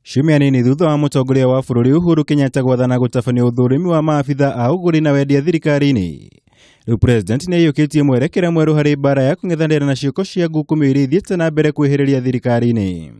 Ciumia nini thutha wa Mutongoria wa bururi Uhuru Kenyatta gwathana gutabania uthurimi wa maabitha a uguri na wendia thirikari-ini. Riu president ni ayukitie mwerekera mweru hari bara ya kung'ethanira na ciuko cia ngukumio-ini ithiite na mbere kwihiriria thirikari-ini.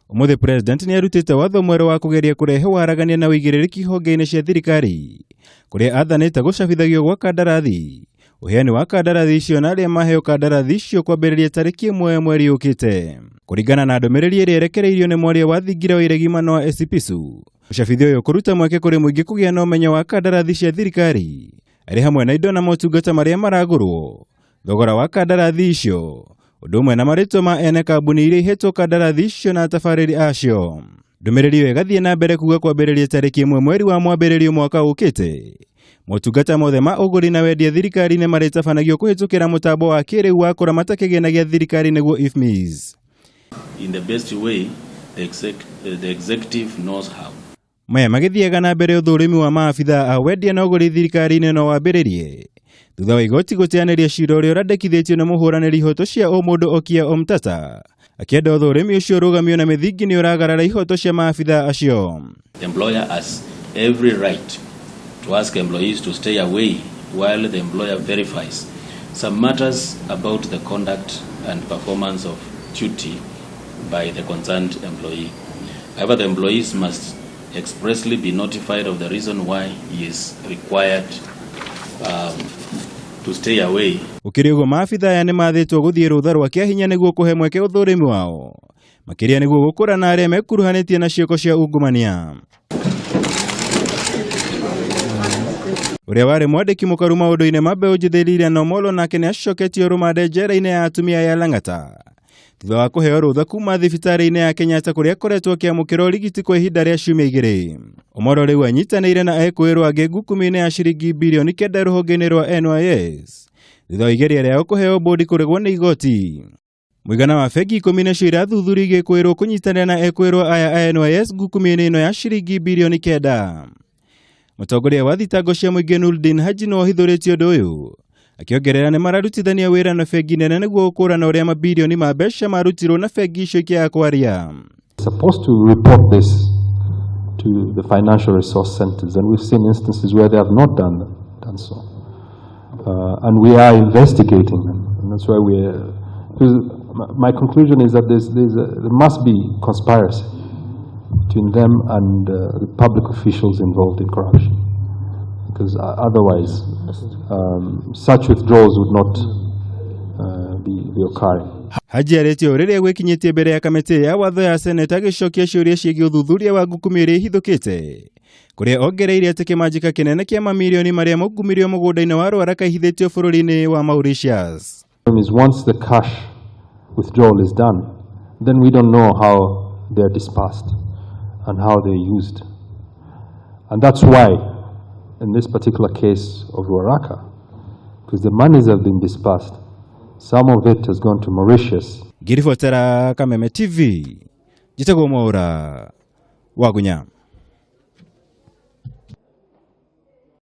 Umuthi president ni arutite watho mweru wa kugeria kurehe waragania na uigiririkia honge-ini cia thirikari, kuria athanite gucabithagio gwa kandarathi, uheani wa kandarathi icio na aria maheo kandarathi icio kwambiriria tariki imwe mweri ukite. Kuringana na ndumiriri iria irekereirio ni mwaria wa thingira wa iregi Manoah Esipisu, gucabithia uyu kuruta mweke kuri mwingi kugia na umenyo wa kandarathi cia thirikari, ari hamwe na indo na motungata maria maragurwo, thogora wa kandarathi icio, undu umwe na maritwa ma ene kambuni iria ihetwo kandarathi icio na tabariri acio. Ndumiriri iyo igathie na mbere kuga kwambiriria tariki imwe mweri wa mwambiririo mwaka ukite. Motungata mothe ma uguri na wendia thirikari-ini maritabanagio kuhitukira mutambo wa kiriu wa kuramata kigina gia thirikari niguo IFMIS. In the best way the executive knows how. Maya magithiaga na mbere uthurimi wa maabitha a wendia na uguri thirikari-ini no wambiririe thutha wa igoti gutianiria cira uria urandikithitio na muhuraniri ihoto cia umundu Okia Omtata akienda uthurimi ucio rugamio na mithingi ni uragarara ihoto cia maabitha acio. The employer has every right to ask employees to stay away while the employer verifies some matters about the conduct and performance of duty by the concerned employee. However, the employees must expressly be notified of the reason why he is required to stay away. Ukiriugo maabitha aya ni mathitwo guthie rutha rwa kiahinya niguo kuhe mweke uthurimi wao, makiria niguo gukura na aria mekuruhanitie na ciuko cia ungumania. Uria wari mwandiki mukaru maundu-ini ma mbeu njithiri na Omolo nake ni acoketio rumande njera-ini ya atumia ya Lang'ata thutha wa kuheo rutha kuma thibitari-ini ya Kenyatta kuria akoretwo akiamukira urigiti kwa ihinda ria ciumia igiri. Omolo riu anyitanire na ekwirwo angi ngukumio-ini ya ciringi bilioni 9 ruhonge-ini rwa NYS thutha wa igeria riao kuheo bodi kuregwo ni igoti. Muigana wa bengi 10 nacio irathuthuria igikwirwo kunyitanira na ekwirwo aya a NYS ngukumio-ini ino ya ciringi bilioni 9. Mutongoria wa thitango cia muingi Noordin Haji no hithuritie undu uyu akiongerera ni mararutithania wira na bengi nene niguo gukurana uria mabilioni ma mbeca marutirwo na bengi icio ikiaga kwaria. Supposed to report this to the financial resource centers, and we've seen instances where they have not done so, and we are investigating them, and that's why my conclusion is that there must be conspiracy between them and the public officials involved in corruption, because otherwise such withdrawals would not be occurring. Haji aretio riria gwikinyitie mbere ya kamiti ya watho ya Senate agicokia ciuria ciĩgiĩ uthuthuria wa ngukumio-ini ihithukite kuria ongereire ati kimanjika kinene kia mamilioni maria maugumirio mugunda-ini wa Rwara kahithitio bururi-ini wa Mauritius. Once the cash withdrawal is done, then we don't know how they are dispersed and how they're used. And that's why, in this particular case of Ruaraka, because the monies have been dispersed, some of it has gone to Mauritius. Girifotera Kameme TV, Jitagomora, Wagunya.